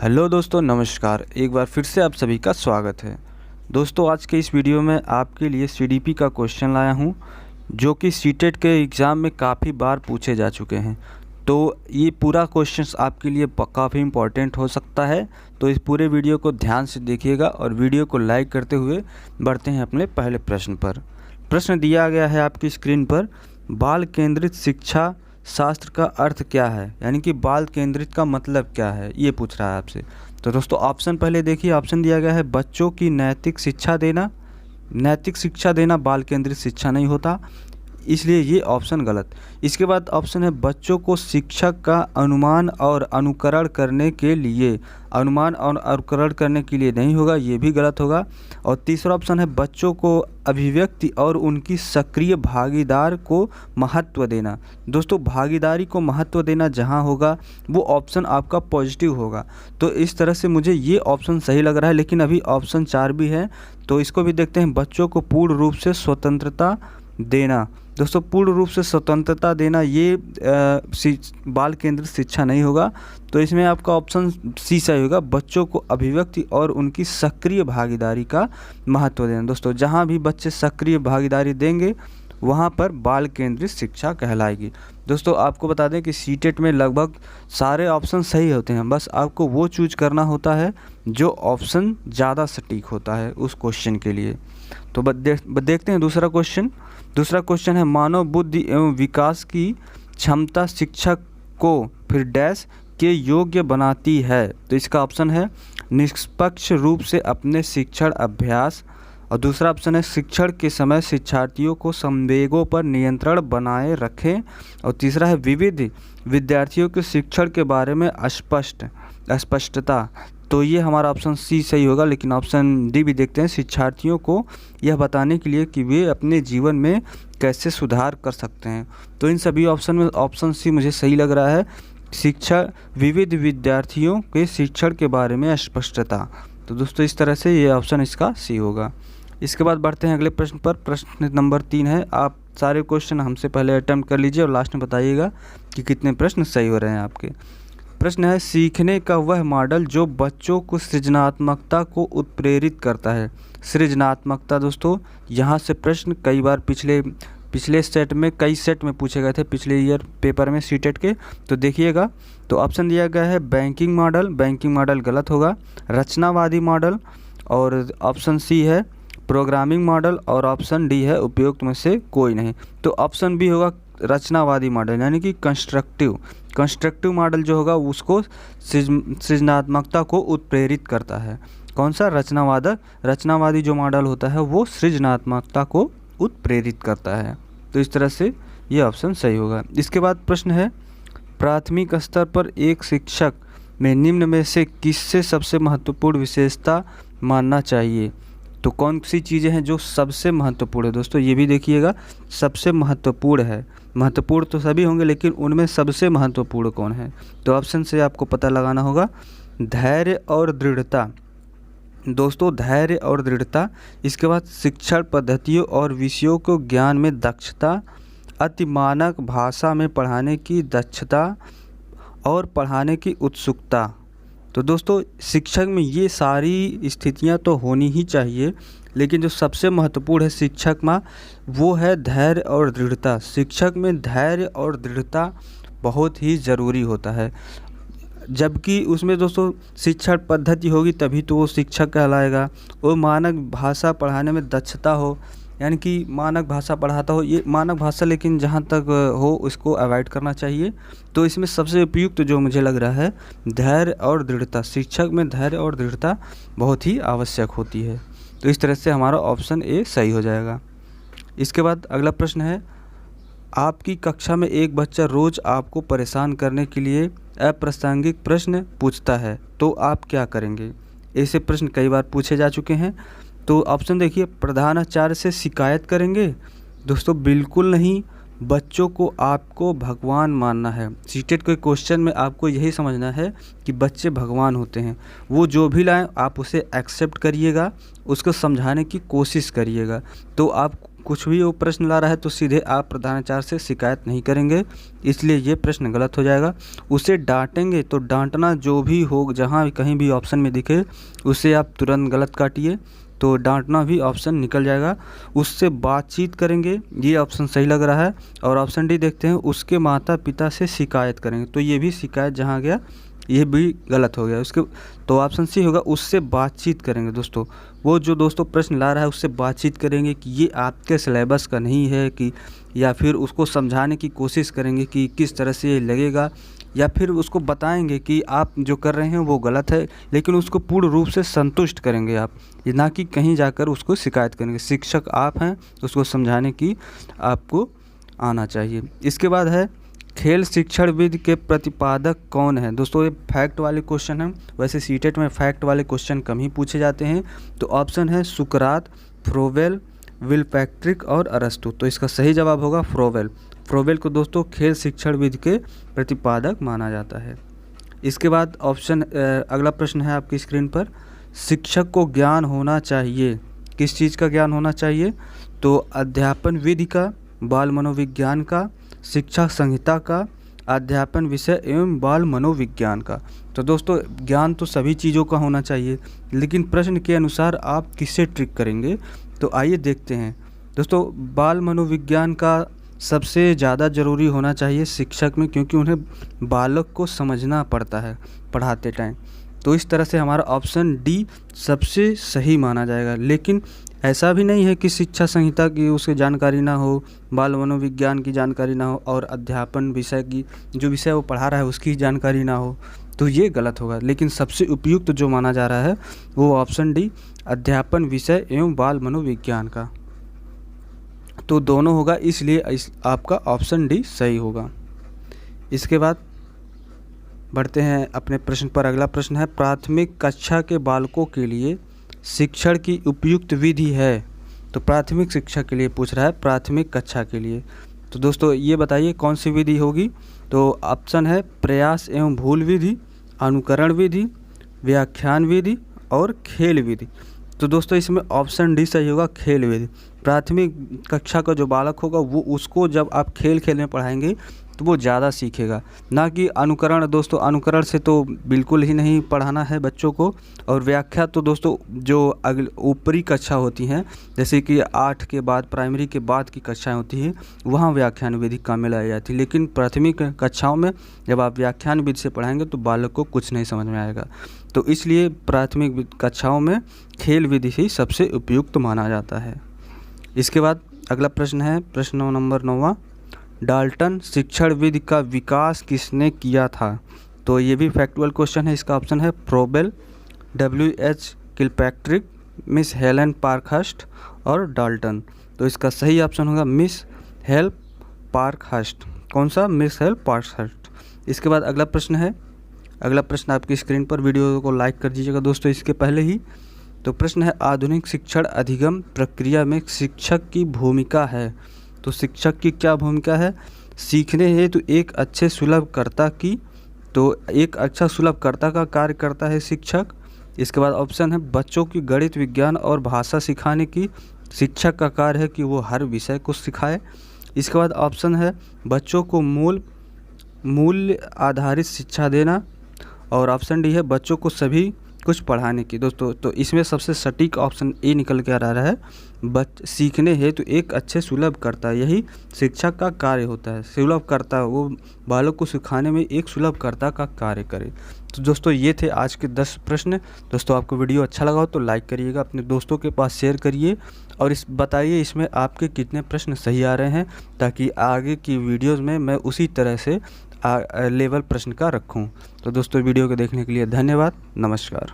Hello दोस्तों, नमस्कार। एक बार फिर से आप सभी का स्वागत है। दोस्तों, आज के इस वीडियो में आपके लिए सीडीपी का क्वेश्चन लाया हूं, जो कि सीटेट के एग्ज़ाम में काफ़ी बार पूछे जा चुके हैं। तो ये पूरा क्वेश्चंस आपके लिए काफ़ी इम्पोर्टेंट हो सकता है। तो इस पूरे वीडियो को ध्यान से देखिएगा और वीडियो को लाइक करते हुए बढ़ते हैं अपने पहले प्रश्न पर। प्रश्न दिया गया है आपकी स्क्रीन पर, बाल केंद्रित शिक्षा शास्त्र का अर्थ क्या है, यानी कि बाल केंद्रित का मतलब क्या है, ये पूछ रहा है आपसे। तो दोस्तों, ऑप्शन पहले देखिए। ऑप्शन दिया गया है बच्चों की नैतिक शिक्षा देना। नैतिक शिक्षा देना बाल केंद्रित शिक्षा नहीं होता, इसलिए ये ऑप्शन गलत। इसके बाद ऑप्शन है बच्चों को शिक्षक का अनुमान और अनुकरण करने के लिए। अनुमान और अनुकरण करने के लिए नहीं होगा, ये भी गलत होगा। और तीसरा ऑप्शन है बच्चों को अभिव्यक्ति और उनकी सक्रिय भागीदार को महत्व देना। दोस्तों, भागीदारी को महत्व देना जहाँ होगा वो ऑप्शन आपका पॉजिटिव होगा। तो इस तरह से मुझे ये ऑप्शन सही लग रहा है, लेकिन अभी ऑप्शन 4 भी है, तो इसको भी देखते हैं। बच्चों को पूर्ण रूप से स्वतंत्रता देना। दोस्तों, पूर्ण रूप से स्वतंत्रता देना ये बाल केंद्रित शिक्षा नहीं होगा, तो इसमें आपका ऑप्शन सी सही होगा, बच्चों को अभिव्यक्ति और उनकी सक्रिय भागीदारी का महत्व देना। दोस्तों, जहाँ भी बच्चे सक्रिय भागीदारी देंगे वहाँ पर बाल केंद्रित शिक्षा कहलाएगी। दोस्तों, आपको बता दें कि सीटेट में लगभग सारे ऑप्शन सही होते हैं, बस आपको वो चूज करना होता है जो ऑप्शन ज़्यादा सटीक होता है उस क्वेश्चन के लिए। तो देखते हैं दूसरा क्वेश्चन। दूसरा क्वेश्चन है, मानव बुद्धि एवं विकास की क्षमता शिक्षक को फिर डैश के योग्य बनाती है। तो इसका ऑप्शन है निष्पक्ष रूप से अपने शिक्षण अभ्यास। और दूसरा ऑप्शन है शिक्षण के समय शिक्षार्थियों को संवेगों पर नियंत्रण बनाए रखें। और तीसरा है विविध विद्यार्थियों के शिक्षण के बारे में अस्पष्टता। तो ये हमारा ऑप्शन सी सही होगा, लेकिन ऑप्शन डी भी देखते हैं, शिक्षार्थियों को यह बताने के लिए कि वे अपने जीवन में कैसे सुधार कर सकते हैं। तो इन सभी ऑप्शन में ऑप्शन सी मुझे सही लग रहा है, शिक्षा विविध विद्यार्थियों के शिक्षण के बारे में स्पष्टता। तो दोस्तों, इस तरह से ये ऑप्शन इसका सी होगा। इसके बाद बढ़ते हैं अगले प्रश्न पर। प्रश्न नंबर 3 है। आप सारे क्वेश्चन हमसे पहले अटेम्प्ट कर लीजिए और लास्ट में बताइएगा कि कितने प्रश्न सही हो रहे हैं आपके। प्रश्न है, सीखने का वह मॉडल जो बच्चों को सृजनात्मकता को उत्प्रेरित करता है। सृजनात्मकता दोस्तों, यहाँ से प्रश्न कई बार पिछले सेट में कई सेट में पूछे गए थे, पिछले ईयर पेपर में सीटेट के। तो देखिएगा, तो ऑप्शन दिया गया है बैंकिंग मॉडल। बैंकिंग मॉडल गलत होगा। रचनावादी मॉडल, और ऑप्शन सी है प्रोग्रामिंग मॉडल, और ऑप्शन डी है उपयुक्त में से कोई नहीं। तो ऑप्शन बी होगा रचनावादी मॉडल, यानी कि कंस्ट्रक्टिव मॉडल जो होगा उसको सृजनात्मकता को उत्प्रेरित करता है। कौन सा? रचनावादी जो मॉडल होता है वो सृजनात्मकता को उत्प्रेरित करता है। तो इस तरह से ये ऑप्शन सही होगा। इसके बाद प्रश्न है, प्राथमिक स्तर पर एक शिक्षक में निम्न में से किससे सबसे महत्वपूर्ण विशेषता मानना चाहिए। तो कौन सी चीज़ें हैं जो सबसे महत्वपूर्ण है? दोस्तों, ये भी देखिएगा, सबसे महत्वपूर्ण है। महत्वपूर्ण तो सभी होंगे, लेकिन उनमें सबसे महत्वपूर्ण कौन है? तो ऑप्शन से आपको पता लगाना होगा। धैर्य और दृढ़ता। दोस्तों, धैर्य और दृढ़ता। इसके बाद शिक्षण पद्धतियों और विषयों को ज्ञान में दक्षता, अति मानक भाषा में पढ़ाने की दक्षता और पढ़ाने की उत्सुकता। तो दोस्तों, शिक्षक में ये सारी स्थितियां तो होनी ही चाहिए, लेकिन जो सबसे महत्वपूर्ण है शिक्षक में वो है धैर्य और दृढ़ता। शिक्षक में धैर्य और दृढ़ता बहुत ही ज़रूरी होता है, जबकि उसमें दोस्तों शिक्षण पद्धति होगी तभी तो वो शिक्षक कहलाएगा। वो मानक भाषा पढ़ाने में दक्षता हो, यानी कि मानक भाषा पढ़ाता हो। ये मानक भाषा लेकिन जहाँ तक हो उसको अवॉइड करना चाहिए। तो इसमें सबसे उपयुक्त जो मुझे लग रहा है धैर्य और दृढ़ता। शिक्षक में धैर्य और दृढ़ता बहुत ही आवश्यक होती है। तो इस तरह से हमारा ऑप्शन ए सही हो जाएगा। इसके बाद अगला प्रश्न है, आपकी कक्षा में एक बच्चा रोज़ आपको परेशान करने के लिए अप्रासंगिक प्रश्न पूछता है, तो आप क्या करेंगे? ऐसे प्रश्न कई बार पूछे जा चुके हैं। तो ऑप्शन देखिए, प्रधानाचार्य से शिकायत करेंगे। दोस्तों, बिल्कुल नहीं। बच्चों को आपको भगवान मानना है। सीटेट के क्वेश्चन में आपको यही समझना है कि बच्चे भगवान होते हैं। वो जो भी लाएं आप उसे एक्सेप्ट करिएगा, उसको समझाने की कोशिश करिएगा। तो आप कुछ भी वो प्रश्न ला रहा है तो सीधे आप प्रधानाचार्य से शिकायत नहीं करेंगे, इसलिए ये प्रश्न गलत हो जाएगा। उसे डांटेंगे तो डांटना जो भी हो, जहाँ कहीं भी ऑप्शन में दिखे उसे आप तुरंत गलत काटिए, तो डांटना भी ऑप्शन निकल जाएगा। उससे बातचीत करेंगे, ये ऑप्शन सही लग रहा है। और ऑप्शन डी देखते हैं, उसके माता पिता से शिकायत करेंगे, तो ये भी शिकायत जहाँ गया ये भी गलत हो गया। उसके तो ऑप्शन सी होगा, उससे बातचीत करेंगे। दोस्तों वो जो दोस्तों प्रश्न ला रहा है उससे बातचीत करेंगे कि ये आपके सिलेबस का नहीं है, कि या फिर उसको समझाने की कोशिश करेंगे कि किस तरह से ये लगेगा, या फिर उसको बताएंगे कि आप जो कर रहे हैं वो गलत है, लेकिन उसको पूर्ण रूप से संतुष्ट करेंगे आप, ये ना कि कहीं जाकर उसको शिकायत करेंगे। शिक्षक आप हैं, उसको समझाने की आपको आना चाहिए। इसके बाद है, खेल शिक्षण विधि के प्रतिपादक कौन है। दोस्तों ये फैक्ट वाले क्वेश्चन हैं, वैसे सीटेट में फैक्ट वाले क्वेश्चन कम ही पूछे जाते हैं। तो ऑप्शन है सुकरात, फ्रोवेल, विल्पैट्रिक और अरस्तु। तो इसका सही जवाब होगा फ्रोवेल। फ्रोवेल को दोस्तों खेल शिक्षण विधि के प्रतिपादक माना जाता है। इसके बाद ऑप्शन अगला प्रश्न है आपकी स्क्रीन पर, शिक्षक को ज्ञान होना चाहिए, किस चीज़ का ज्ञान होना चाहिए। तो अध्यापन विधि का, बाल मनोविज्ञान का, शिक्षा संहिता का, अध्यापन विषय एवं बाल मनोविज्ञान का। तो दोस्तों ज्ञान तो सभी चीज़ों का होना चाहिए, लेकिन प्रश्न के अनुसार आप किससे ट्रिक करेंगे। तो आइए देखते हैं। दोस्तों बाल मनोविज्ञान का सबसे ज़्यादा ज़रूरी होना चाहिए शिक्षक में, क्योंकि उन्हें बालक को समझना पड़ता है पढ़ाते टाइम। तो इस तरह से हमारा ऑप्शन डी सबसे सही माना जाएगा। लेकिन ऐसा भी नहीं है कि शिक्षा संहिता की उसकी जानकारी ना हो, बाल मनोविज्ञान की जानकारी ना हो, और अध्यापन विषय की जो विषय वो पढ़ा रहा है उसकी जानकारी ना हो, तो ये गलत होगा। लेकिन सबसे उपयुक्त जो माना जा रहा है वो ऑप्शन डी, अध्यापन विषय एवं बाल मनोविज्ञान का। तो दोनों होगा, इसलिए आपका ऑप्शन डी सही होगा। इसके बाद बढ़ते हैं अपने प्रश्न पर। अगला प्रश्न है, प्राथमिक कक्षा के बालकों के लिए शिक्षण की उपयुक्त विधि है। तो प्राथमिक शिक्षा के लिए पूछ रहा है, प्राथमिक कक्षा के लिए। तो दोस्तों ये बताइए कौन सी विधि होगी। तो ऑप्शन है प्रयास एवं भूल विधि, अनुकरण विधि, व्याख्यान विधि और खेल विधि। तो दोस्तों इसमें ऑप्शन डी सही होगा, खेल विधि। प्राथमिक कक्षा का जो बालक होगा वो उसको जब आप खेल खेल में पढ़ाएंगे तो वो ज़्यादा सीखेगा, ना कि अनुकरण। दोस्तों अनुकरण से तो बिल्कुल ही नहीं पढ़ाना है बच्चों को। और व्याख्या तो दोस्तों जो ऊपरी कक्षा होती हैं, जैसे कि 8 के बाद, प्राइमरी के बाद की कक्षाएं होती हैं, वहाँ व्याख्यान विधि काम में लाई जाती है। लेकिन प्राथमिक कक्षाओं में जब आप व्याख्यान विधि से पढ़ाएंगे तो बालक को कुछ नहीं समझ में आएगा। तो इसलिए प्राथमिक कक्षाओं में खेल विधि ही सबसे उपयुक्त माना जाता है। इसके बाद अगला प्रश्न है, प्रश्न नंबर 9वां, डाल्टन शिक्षण विधि का विकास किसने किया था। तो ये भी फैक्चुअल क्वेश्चन है। इसका ऑप्शन है Froebel, WH Kilpatrick, miss Helen Parkhurst और डाल्टन। तो इसका सही ऑप्शन होगा मिस हेल पार्कहर्स्ट। कौन सा? Miss hello Parkhurst. इसके बाद अगला प्रश्न है, अगला प्रश्न आपकी स्क्रीन पर, वीडियो को लाइक कर दीजिएगा दोस्तों इसके पहले ही। तो प्रश्न है, आधुनिक शिक्षण अधिगम प्रक्रिया में शिक्षक की भूमिका है। तो शिक्षक की क्या भूमिका है? सीखने हेतु एक अच्छे सुलभकर्ता की, तो एक अच्छा सुलभकर्ता का कार्य करता है शिक्षक। इसके बाद ऑप्शन है, बच्चों की गणित, विज्ञान और भाषा सिखाने की शिक्षक का कार्य है कि वो हर विषय को सिखाए। इसके बाद ऑप्शन है, बच्चों को मूल्य आधारित शिक्षा देना। और ऑप्शन डी है, बच्चों को सभी कुछ पढ़ाने की। दोस्तों तो इसमें सबसे सटीक ऑप्शन ए निकल के आ रहा है, सीखने हेतु एक अच्छे सुलभकर्ता, यही शिक्षक का कार्य होता है। सुलभकर्ता, वो बालक को सिखाने में एक सुलभकर्ता का कार्य करे। तो दोस्तों ये थे आज के 10 प्रश्न। दोस्तों आपको वीडियो अच्छा लगा हो तो लाइक करिएगा, अपने दोस्तों के पास शेयर करिए, और बताइए इसमें आपके कितने प्रश्न सही आ रहे हैं, ताकि आगे की वीडियोज़ में मैं उसी तरह से लेवल प्रश्न का रखूं। तो दोस्तों वीडियो को देखने के लिए धन्यवाद। नमस्कार।